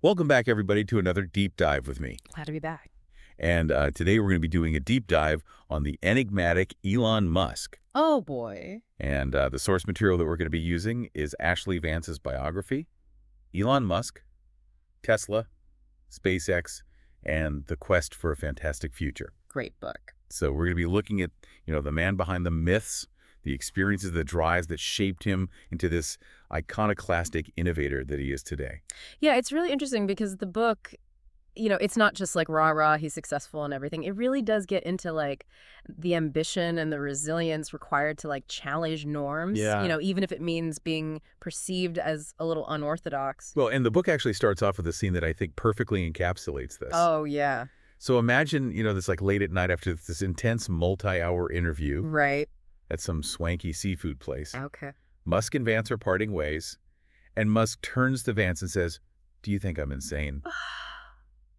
Welcome back, everybody, to another deep dive with me. Glad to be back. And today we're going to be doing a deep dive on the enigmatic Elon Musk. Oh, boy. And the source material that we're going to be using is Ashlee Vance's biography, Elon Musk, Tesla, SpaceX, and the quest for a fantastic future. Great book. So we're going to be looking at, the man behind the myths, the experiences, the drives that shaped him into this iconoclastic innovator that he is today. Yeah, it's really interesting because the book, it's not just like rah-rah, he's successful and everything. It really does get into like the ambition and the resilience required to like challenge norms, even if it means being perceived as a little unorthodox. Well, and the book actually starts off with a scene that I think perfectly encapsulates this. Oh, yeah. So imagine, this like late at night after this intense multi-hour interview. Right. At some swanky seafood place. Okay. Musk and Vance are parting ways, and Musk turns to Vance and says, "Do you think I'm insane?"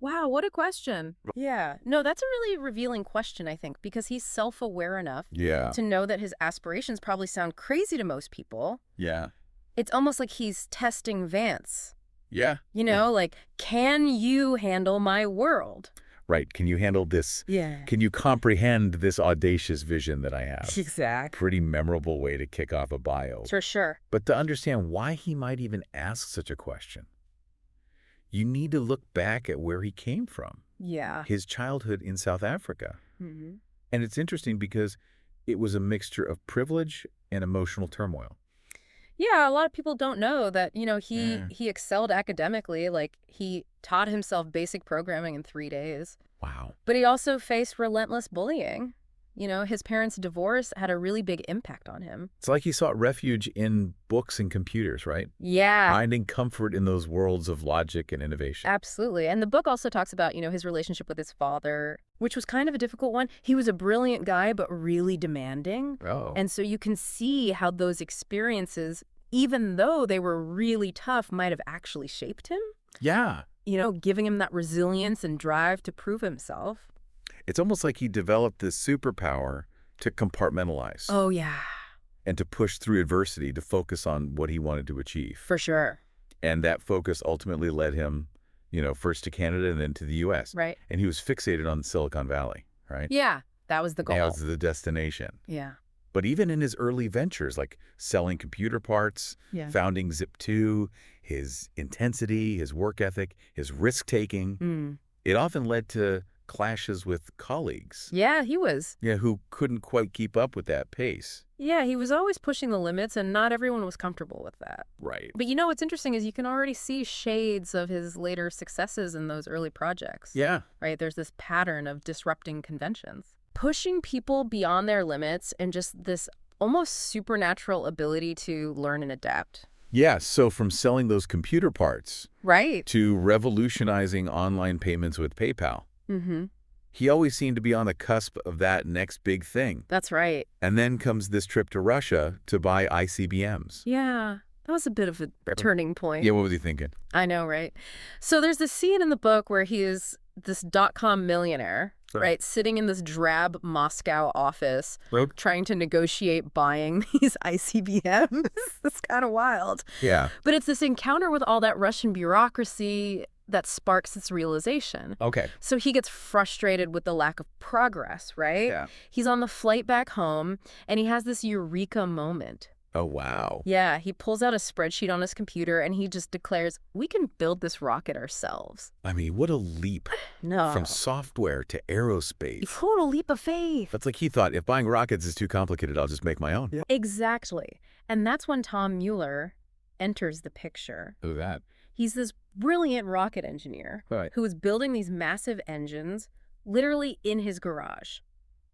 Wow, what a question. Yeah. No, that's a really revealing question, I think, because he's self-aware enough to know that his aspirations probably sound crazy to most people. Yeah. It's almost like he's testing Vance. Yeah. Like, can you handle my world? Right. Can you handle this? Yeah. Can you comprehend this audacious vision that I have? Exactly. Pretty memorable way to kick off a bio. For sure. But to understand why he might even ask such a question, you need to look back at where he came from. Yeah. His childhood in South Africa. Mm-hmm. And it's interesting because it was a mixture of privilege and emotional turmoil. Yeah, a lot of people don't know that, he excelled academically. Like, he taught himself basic programming in 3 days. Wow. But he also faced relentless bullying. His parents' divorce had a really big impact on him. It's like he sought refuge in books and computers, right? Yeah. Finding comfort in those worlds of logic and innovation. Absolutely. And the book also talks about, his relationship with his father, which was kind of a difficult one. He was a brilliant guy, but really demanding. Oh. And so you can see how those experiences, even though they were really tough, might have actually shaped him. Yeah. Giving him that resilience and drive to prove himself. It's almost like he developed this superpower to compartmentalize. Oh, yeah. And to push through adversity to focus on what he wanted to achieve. For sure. And that focus ultimately led him, first to Canada and then to the U.S. Right. And he was fixated on Silicon Valley, right? Yeah, that was the goal. That was the destination. Yeah. But even in his early ventures, like selling computer parts, founding Zip2, his intensity, his work ethic, his risk-taking, it often led to clashes with colleagues. Yeah, he was. Yeah, who couldn't quite keep up with that pace. Yeah, he was always pushing the limits, and not everyone was comfortable with that. Right. But what's interesting is you can already see shades of his later successes in those early projects. Yeah. Right? There's this pattern of disrupting conventions. Pushing people beyond their limits and just this almost supernatural ability to learn and adapt. Yeah, so from selling those computer parts to revolutionizing online payments with PayPal. Mm-hmm. He always seemed to be on the cusp of that next big thing. That's right. And then comes this trip to Russia to buy ICBMs. Yeah, that was a bit of a turning point. Yeah, what was he thinking? I know, right? So there's this scene in the book where he is this dot-com millionaire, right, sitting in this drab Moscow office, trying to negotiate buying these ICBMs. It's kind of wild. Yeah. But it's this encounter with all that Russian bureaucracy that sparks its realization. Okay. So he gets frustrated with the lack of progress, right? Yeah. He's on the flight back home, and he has this eureka moment. Oh, wow. Yeah, he pulls out a spreadsheet on his computer, and he just declares, we can build this rocket ourselves. I mean, what a leap. No. From software to aerospace. A total leap of faith. That's like he thought, if buying rockets is too complicated, I'll just make my own. Yeah. Exactly. And that's when Tom Mueller enters the picture. Who's that? He's this brilliant rocket engineer who is building these massive engines literally in his garage.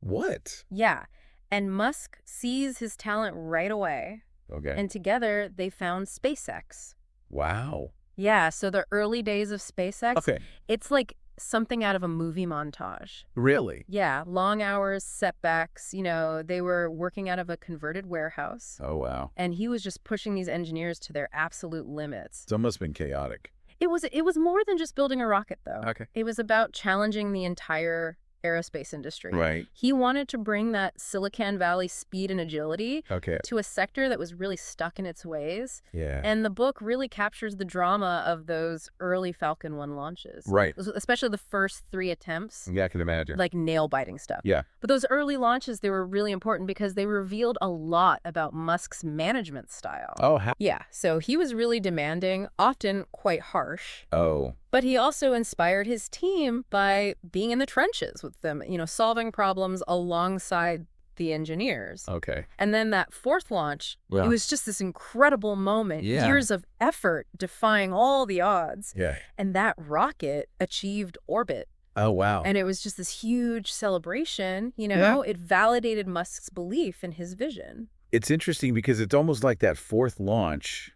What? Yeah. And Musk sees his talent right away. Okay. And together they found SpaceX. Wow. Yeah. So the early days of SpaceX, it's like something out of a movie montage. Really? Yeah. Long hours, setbacks. They were working out of a converted warehouse. Oh, wow. And he was just pushing these engineers to their absolute limits. So it must have been chaotic. It was more than just building a rocket, though. Okay. It was about challenging the entire aerospace industry. Right. He wanted to bring that Silicon Valley speed and agility Okay. to a sector that was really stuck in its ways. Yeah. And the book really captures the drama of those early Falcon 1 launches. Right. Especially the first 3 attempts. Yeah, I can imagine. Like nail-biting stuff. Yeah. But those early launches, they were really important because they revealed a lot about Musk's management style. Oh, how? Yeah, so he was really demanding, often quite harsh. Oh. But he also inspired his team by being in the trenches with them, solving problems alongside the engineers. Okay. And then that 4th launch, it was just this incredible moment, years of effort defying all the odds. Yeah. And that rocket achieved orbit. Oh, wow. And it was just this huge celebration, It validated Musk's belief in his vision. It's interesting because it's almost like that 4th launch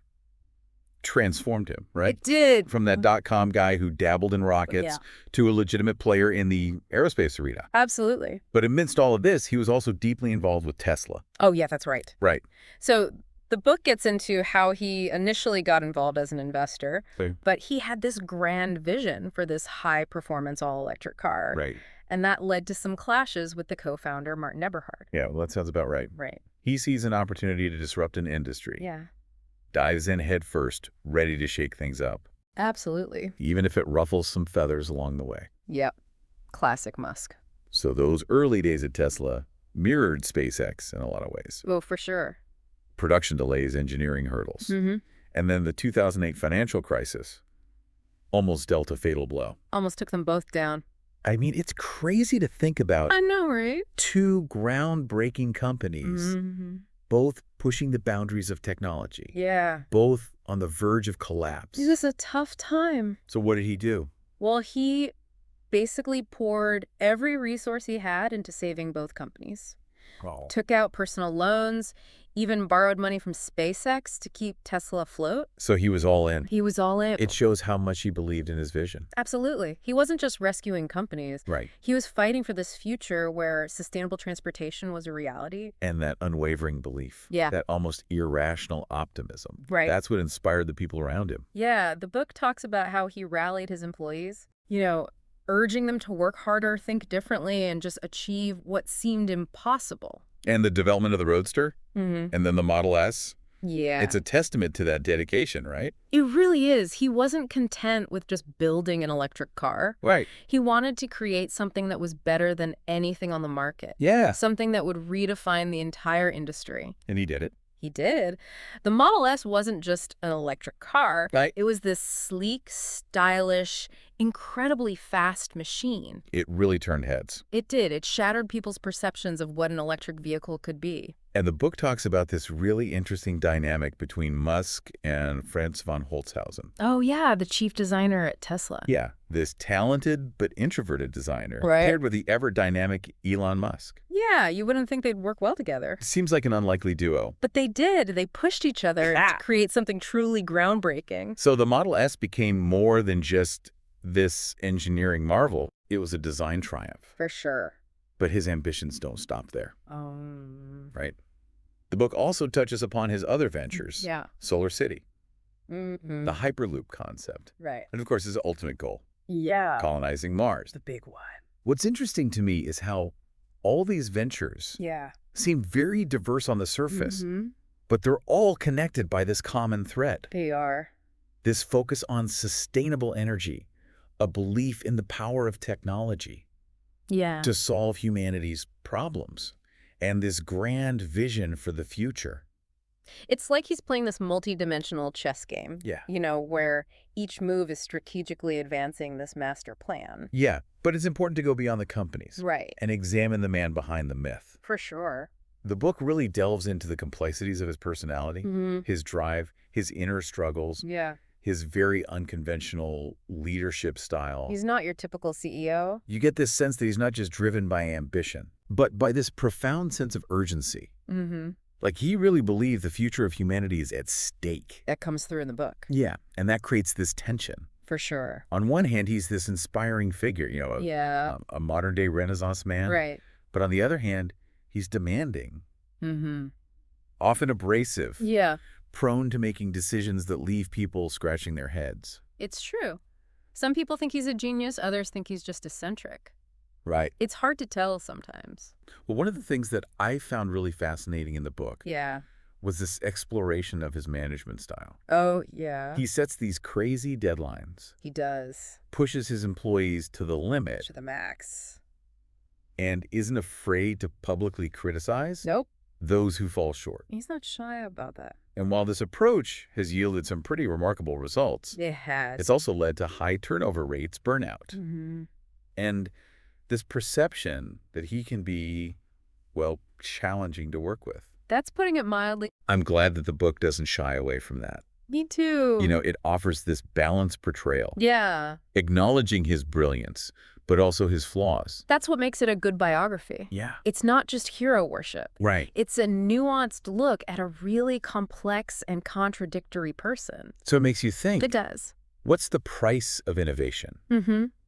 transformed him, right? It did. From that .com guy who dabbled in rockets to a legitimate player in the aerospace arena. Absolutely. But amidst all of this, he was also deeply involved with Tesla. Oh, yeah, that's right. Right. So the book gets into how he initially got involved as an investor, but he had this grand vision for this high-performance all-electric car. Right. And that led to some clashes with the co-founder, Martin Eberhard. Yeah, well, that sounds about right. Right. He sees an opportunity to disrupt an industry. Yeah. Dives in head first, ready to shake things up. Absolutely. Even if it ruffles some feathers along the way. Yep. Classic Musk. So those early days at Tesla mirrored SpaceX in a lot of ways. Oh, for sure. Production delays, engineering hurdles. Mm-hmm. And then the 2008 financial crisis almost dealt a fatal blow. Almost took them both down. I mean, it's crazy to think about. I know, right? 2 groundbreaking companies, both pushing the boundaries of technology. Yeah. Both on the verge of collapse. It was a tough time. So what did he do? Well, he basically poured every resource he had into saving both companies. Oh. Took out personal loans, even borrowed money from SpaceX to keep Tesla afloat. So he was all in. He was all in. It shows how much he believed in his vision. Absolutely. He wasn't just rescuing companies. Right. He was fighting for this future where sustainable transportation was a reality. And that unwavering belief. Yeah. That almost irrational optimism. Right. That's what inspired the people around him. Yeah. The book talks about how he rallied his employees, urging them to work harder, think differently, and just achieve what seemed impossible. And the development of the Roadster, and then the Model S. Yeah. It's a testament to that dedication, right? It really is. He wasn't content with just building an electric car. Right. He wanted to create something that was better than anything on the market. Yeah. Something that would redefine the entire industry. And he did it. He did. The Model S wasn't just an electric car. Right. It was this sleek, stylish, incredibly fast machine. It really turned heads. It did. It shattered people's perceptions of what an electric vehicle could be. And the book talks about this really interesting dynamic between Musk and Franz von Holzhausen. Oh, yeah, the chief designer at Tesla. Yeah, this talented but introverted designer paired with the ever-dynamic Elon Musk. Yeah, you wouldn't think they'd work well together. Seems like an unlikely duo. But they did. They pushed each other to create something truly groundbreaking. So the Model S became more than just this engineering marvel. It was a design triumph. For sure. But his ambitions don't stop there. Right? The book also touches upon his other ventures. Yeah. Solar City. Mm-hmm. The Hyperloop concept. Right. And of course, his ultimate goal. Yeah. Colonizing Mars. The big one. What's interesting to me is how all these ventures seem very diverse on the surface, but they're all connected by this common thread. They are. This focus on sustainable energy, a belief in the power of technology to solve humanity's problems, and this grand vision for the future. It's like he's playing this multi-dimensional chess game. Yeah. Where each move is strategically advancing this master plan. Yeah, but it's important to go beyond the companies. Right. And examine the man behind the myth. For sure. The book really delves into the complexities of his personality, his drive, his inner struggles, his very unconventional leadership style. He's not your typical CEO. You get this sense that he's not just driven by ambition, but by this profound sense of urgency. Like he really believed the future of humanity is at stake. That comes through in the book. Yeah, and that creates this tension. For sure. On one hand, he's this inspiring figure, a modern-day Renaissance man. Right. But on the other hand, he's demanding, often abrasive, prone to making decisions that leave people scratching their heads. It's true. Some people think he's a genius, others think he's just eccentric. Right. It's hard to tell sometimes. Well, one of the things that I found really fascinating in the book Yeah. was this exploration of his management style. Oh, yeah. He sets these crazy deadlines, He does. pushes his employees to the limit, To the max. and isn't afraid to publicly criticize Nope. those who fall short. He's not shy about that. And while this approach has yielded some pretty remarkable results, It has. it's also led to high turnover rates, burnout, and this perception that he can be, well, challenging to work with. That's putting it mildly. I'm glad that the book doesn't shy away from that. Me too. You know, it offers this balanced portrayal, Yeah. acknowledging his brilliance, but also his flaws. That's what makes it a good biography. Yeah. It's not just hero worship. Right. It's a nuanced look at a really complex and contradictory person. So it makes you think, It does. what's the price of innovation?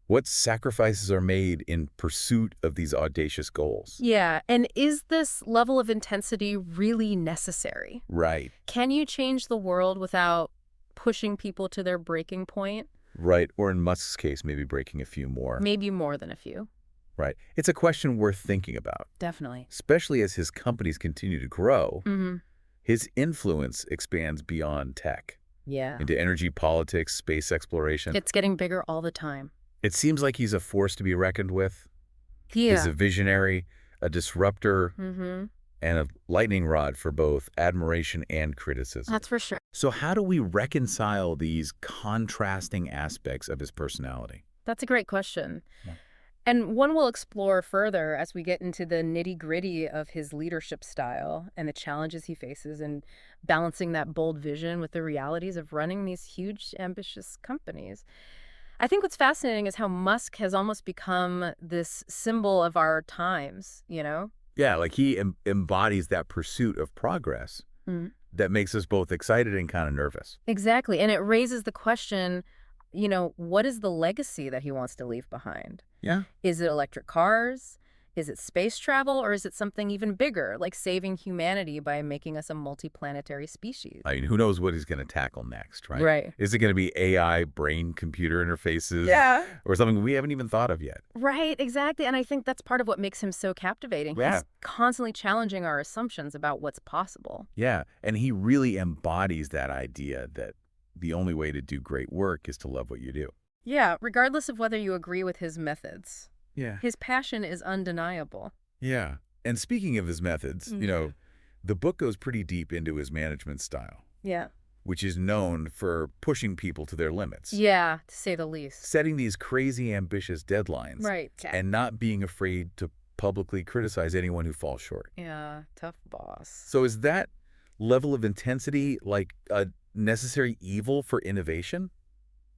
What sacrifices are made in pursuit of these audacious goals? Yeah, and is this level of intensity really necessary? Right. Can you change the world without pushing people to their breaking point? Right. Or in Musk's case, maybe breaking a few more. Maybe more than a few. Right. It's a question worth thinking about. Definitely. Especially as his companies continue to grow, Mm-hmm. his influence expands beyond tech, Yeah. into energy, politics, space exploration. It's getting bigger all the time. It seems like he's a force to be reckoned with. Yeah. He's a visionary, a disruptor, Mm-hmm. and a lightning rod for both admiration and criticism. That's for sure. So how do we reconcile these contrasting aspects of his personality? That's a great question. Yeah. And one we'll explore further as we get into the nitty-gritty of his leadership style and the challenges he faces and balancing that bold vision with the realities of running these huge, ambitious companies. I think what's fascinating is how Musk has almost become this symbol of our times, you know? Yeah, like he embodies that pursuit of progress that makes us both excited and kind of nervous. Exactly. And it raises the question, you know, what is the legacy that he wants to leave behind? Yeah. Is it electric cars? Is it space travel? Or is it something even bigger, like saving humanity by making us a multiplanetary species? I mean, who knows what he's going to tackle next, right? Right. Is it going to be AI, brain-computer interfaces? Yeah. Or something we haven't even thought of yet? Right, exactly. And I think that's part of what makes him so captivating. Yeah. He's constantly challenging our assumptions about what's possible. Yeah, and he really embodies that idea that the only way to do great work is to love what you do. Yeah, regardless of whether you agree with his methods. Yeah. His passion is undeniable. Yeah. And speaking of his methods, you know, the book goes pretty deep into his management style, Yeah. which is known for pushing people to their limits. Yeah, to say the least. Setting these crazy ambitious deadlines. Right. And not being afraid to publicly criticize anyone who falls short. Yeah, tough boss. So is that level of intensity like a necessary evil for innovation?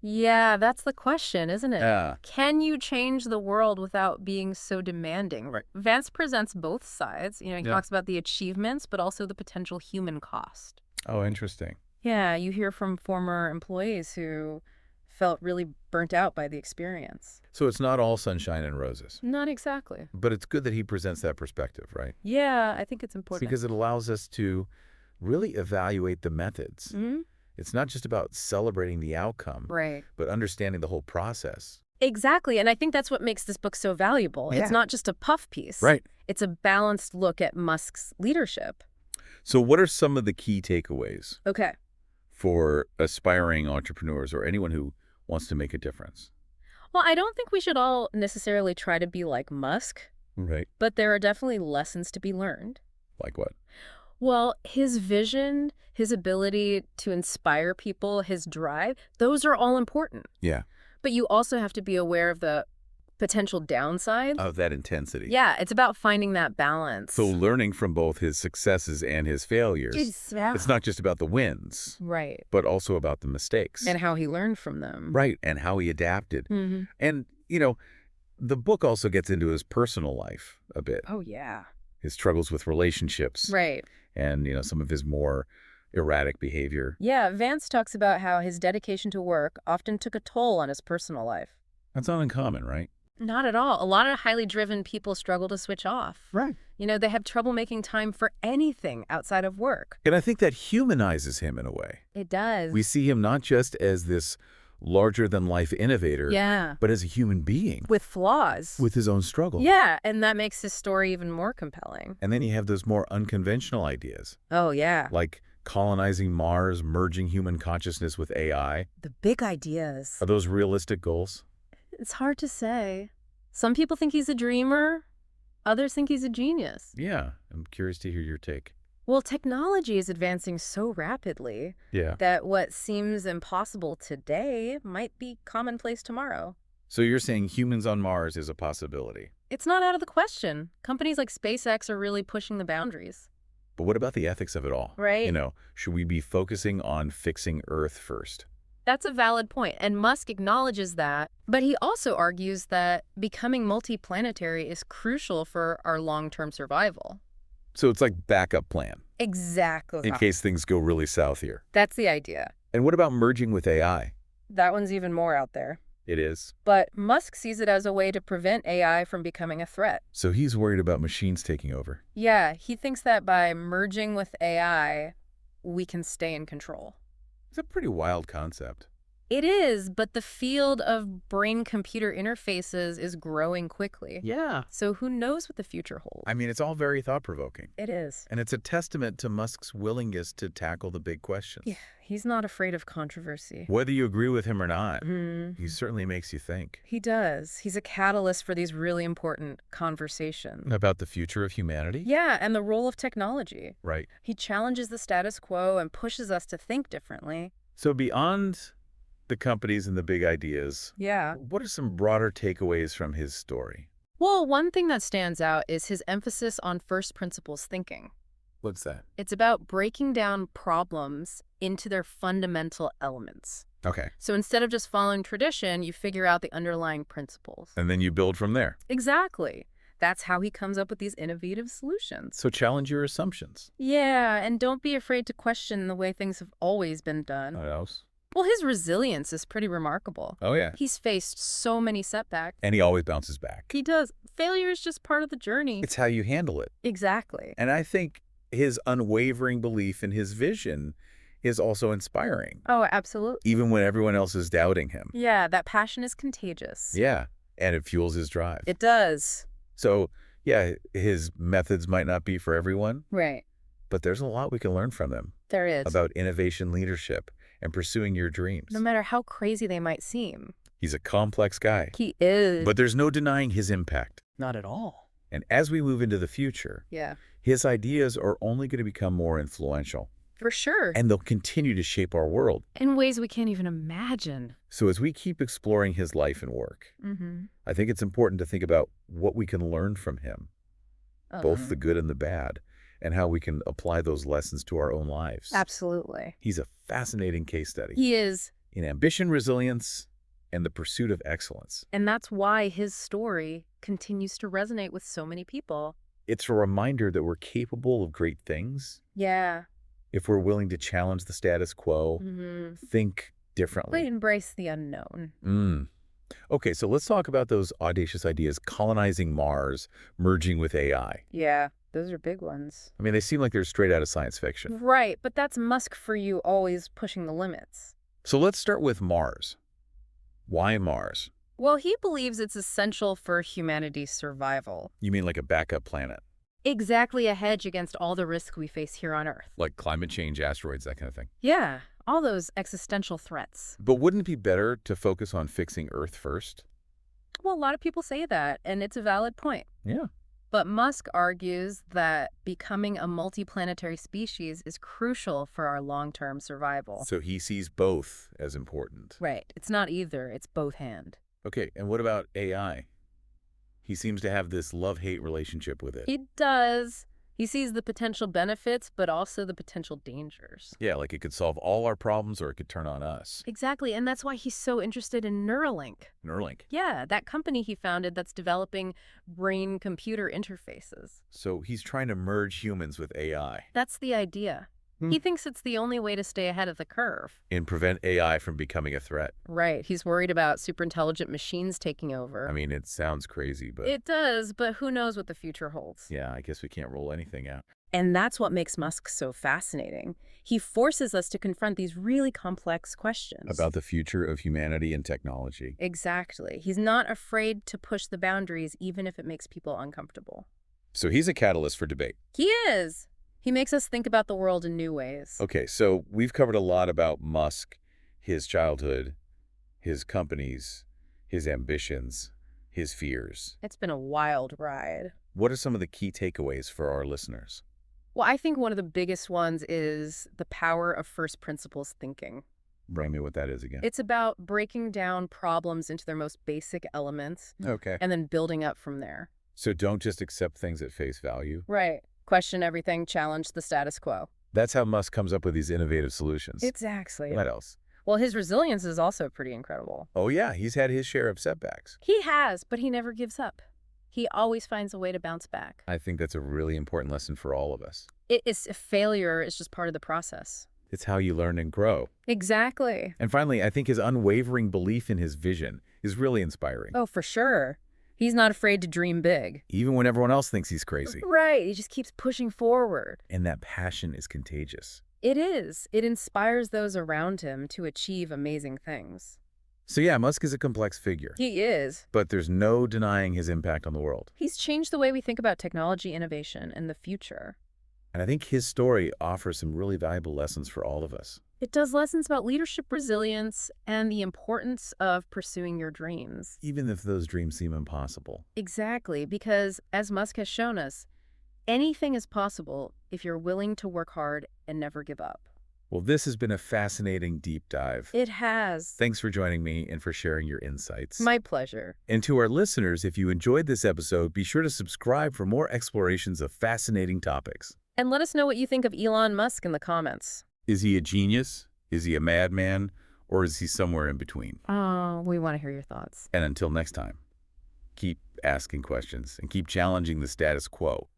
Yeah, that's the question, isn't it? Yeah. Can you change the world without being so demanding? Right. Vance presents both sides. You know, he Yeah. talks about the achievements, but also the potential human cost. Oh, interesting. Yeah, you hear from former employees who felt really burnt out by the experience. So it's not all sunshine and roses. Not exactly. But it's good that he presents that perspective, right? Yeah, I think it's important. Because it allows us to really evaluate the methods. Hmm? It's not just about celebrating the outcome, Right. but understanding the whole process. Exactly, and I think that's what makes this book so valuable. Yeah. It's not just a puff piece. Right. It's a balanced look at Musk's leadership. So what are some of the key takeaways Okay. for aspiring entrepreneurs or anyone who wants to make a difference? Well, I don't think we should all necessarily try to be like Musk, Right. but there are definitely lessons to be learned. Like what? Well, his vision, his ability to inspire people, his drive, those are all important. Yeah. But you also have to be aware of the potential downsides. Of that intensity. Yeah, it's about finding that balance. So learning from both his successes and his failures. It's not just about the wins, Right. but also about the mistakes. And how he learned from them. Right. And how he adapted. Mm-hmm. And, you know, the book also gets into his personal life a bit. Oh, yeah. His struggles with relationships. Right. And, you know, some of his more erratic behavior. Yeah, Vance talks about how his dedication to work often took a toll on his personal life. That's not uncommon, right? Not at all. A lot of highly driven people struggle to switch off. Right. You know, they have trouble making time for anything outside of work. And I think that humanizes him in a way. It does. We see him not just as this larger-than-life innovator, Yeah. but as a human being. With flaws. With his own struggle. Yeah, and that makes his story even more compelling. And then you have those more unconventional ideas. Oh, yeah. Like colonizing Mars, merging human consciousness with AI. The big ideas. Are those realistic goals? It's hard to say. Some people think he's a dreamer. Others think he's a genius. Yeah, I'm curious to hear your take. Well, technology is advancing so rapidly that what seems impossible today might be commonplace tomorrow. So you're saying humans on Mars is a possibility? It's not out of the question. Companies like SpaceX are really pushing the boundaries. But what about the ethics of it all? Right. You know, should we be focusing on fixing Earth first? That's a valid point, and Musk acknowledges that. But he also argues that becoming multiplanetary is crucial for our long-term survival. So it's like backup plan. Exactly. In case things go really south here. That's the idea. And what about merging with AI? That one's even more out there. It is. But Musk sees it as a way to prevent AI from becoming a threat. So he's worried about machines taking over. Yeah, he thinks that by merging with AI, we can stay in control. It's a pretty wild concept. It is, but the field of brain-computer interfaces is growing quickly. Yeah. So who knows what the future holds? I mean, it's all very thought-provoking. It is. And it's a testament to Musk's willingness to tackle the big questions. Yeah, he's not afraid of controversy. Whether you agree with him or not, he certainly makes you think. He does. He's a catalyst for these really important conversations. About the future of humanity? Yeah, and the role of technology. Right. He challenges the status quo and pushes us to think differently. So beyond the companies and the big ideas, what are some broader takeaways from his story? Well, one thing that stands out is his emphasis on first principles thinking. What's that? It's about breaking down problems into their fundamental elements. Okay. So instead of just following tradition, you figure out the underlying principles. And then you build from there. Exactly. That's how he comes up with these innovative solutions. So challenge your assumptions. Yeah, and don't be afraid to question the way things have always been done. What else? Well, his resilience is pretty remarkable. Oh, yeah. He's faced so many setbacks. And he always bounces back. He does. Failure is just part of the journey. It's how you handle it. Exactly. And I think his unwavering belief in his vision is also inspiring. Oh, absolutely. Even when everyone else is doubting him. Yeah, that passion is contagious. Yeah, and it fuels his drive. It does. So, yeah, his methods might not be for everyone. Right. But there's a lot we can learn from them. There is. About innovation leadership and pursuing your dreams. No matter how crazy they might seem. He's a complex guy. He is. But there's no denying his impact. Not at all. And as we move into the future, his ideas are only going to become more influential. For sure. And they'll continue to shape our world. In ways we can't even imagine. So as we keep exploring his life and work, I think it's important to think about what we can learn from him, both the good and the bad, and how we can apply those lessons to our own lives. Absolutely. He's a fascinating case study. He is. In ambition, resilience, and the pursuit of excellence. And that's why his story continues to resonate with so many people. It's a reminder that we're capable of great things. Yeah. If we're willing to challenge the status quo, think differently. We embrace the unknown. Okay, so let's talk about those audacious ideas, colonizing Mars, merging with AI. Yeah, those are big ones. I mean, they seem like they're straight out of science fiction. Right, but that's Musk for you, always pushing the limits. So let's start with Mars. Why Mars? Well, he believes it's essential for humanity's survival. You mean like a backup planet? Exactly, a hedge against all the risks we face here on Earth. Like climate change, asteroids, that kind of thing? Yeah, all those existential threats. But wouldn't it be better to focus on fixing Earth first? Well, a lot of people say that, and it's a valid point. Yeah. But Musk argues that becoming a multiplanetary species is crucial for our long-term survival. So he sees both as important. Right. It's not either. It's both hand. Okay, and what about AI? He seems to have this love-hate relationship with it. He does. He sees the potential benefits, but also the potential dangers. Yeah, like it could solve all our problems or it could turn on us. Exactly, and that's why he's so interested in Neuralink. Neuralink? Yeah, that company he founded that's developing brain-computer interfaces. So he's trying to merge humans with AI. That's the idea. He thinks it's the only way to stay ahead of the curve. And prevent AI from becoming a threat. Right. He's worried about superintelligent machines taking over. I mean, it sounds crazy, but... It does, but who knows what the future holds. Yeah, I guess we can't rule anything out. And that's what makes Musk so fascinating. He forces us to confront these really complex questions. About the future of humanity and technology. Exactly. He's not afraid to push the boundaries, even if it makes people uncomfortable. So he's a catalyst for debate. He is. He makes us think about the world in new ways. Okay, so we've covered a lot about Musk, his childhood, his companies, his ambitions, his fears. It's been a wild ride. What are some of the key takeaways for our listeners? Well, I think one of the biggest ones is the power of first principles thinking. Bring me what that is again. It's about breaking down problems into their most basic elements. Okay. And then building up from there. So don't just accept things at face value. Right. Question everything, challenge the status quo. That's how Musk comes up with these innovative solutions. Exactly. What else? Well, his resilience is also pretty incredible. Oh, yeah. He's had his share of setbacks. He has, but he never gives up. He always finds a way to bounce back. I think that's a really important lesson for all of us. Failure is just part of the process. It's how you learn and grow. Exactly. And finally, I think his unwavering belief in his vision is really inspiring. Oh, for sure. He's not afraid to dream big. Even when everyone else thinks he's crazy. Right. He just keeps pushing forward. And that passion is contagious. It is. It inspires those around him to achieve amazing things. So yeah, Musk is a complex figure. He is. But there's no denying his impact on the world. He's changed the way we think about technology innovation and the future. And I think his story offers some really valuable lessons for all of us. It does lessons about leadership resilience and the importance of pursuing your dreams. Even if those dreams seem impossible. Exactly, because as Musk has shown us, anything is possible if you're willing to work hard and never give up. Well, this has been a fascinating deep dive. It has. Thanks for joining me and for sharing your insights. My pleasure. And to our listeners, if you enjoyed this episode, be sure to subscribe for more explorations of fascinating topics. And let us know what you think of Elon Musk in the comments. Is he a genius? Is he a madman? Or is he somewhere in between? Oh, we want to hear your thoughts. And until next time, keep asking questions and keep challenging the status quo.